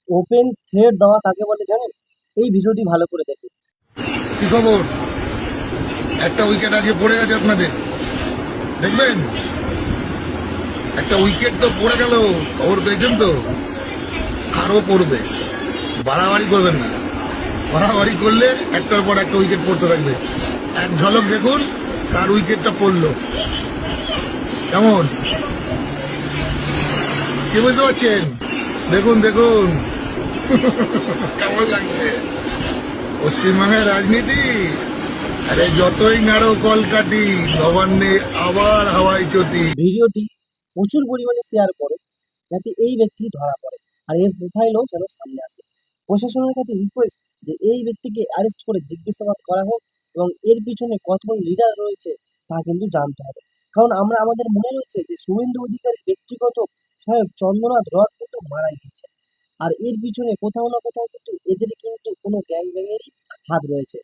Open thread দেওয়া কাকে বলে জানেন? এই ভিডিওটি ভালো করে দেখুন। কি খবর? একটা উইকেট আজকে পড়ে গেছে আপনাদের, দেখবেন। একটা উইকেট তো পড়ে গেল, খবর পেয়েছেন তো? আরো পড়বে। বাড়াবাড়ি করবেন না, বাড়াবাড়ি করলে একটার পর একটা উইকেট পড়তে থাকবে। এক ঝলক দেখুন কার উইকেটটা পড়লো। কেমন, কি বুঝতে পারছেন? দেখুন দেখুন কেমন লাগছে পশ্চিমবঙ্গের রাজনীতি। আরে যতই নাড়ো কলকাটি, নবান্নে আবার হাওয়াই চটি। ভিডিওটি প্রচুর পরিমাণে শেয়ার করে যাতে এই ব্যক্তি ধরা পড়ে আর এর প্রোফাইলও যেন সামনে আসে। প্রশাসনের কাছে রিকোয়েস্ট যে এই ব্যক্তিকে অ্যারেস্ট করে জিজ্ঞাসাবাদ করা হোক এবং এর পিছনে কতজন লিডার রয়েছে তা কিন্তু জানতে হবে। কারণ আমরা আমাদের মনে রয়েছে যে শুভেন্দু অধিকারী ব্যক্তিগত সহায়ক চন্দ্রনাথ রথ কিন্তু মারা গেছে, আর এর পিছনে কোথাও না কোথাও কিন্তু এদের কিন্তু কোনো গ্যাং ব্যাংয়েরই হাত রয়েছে।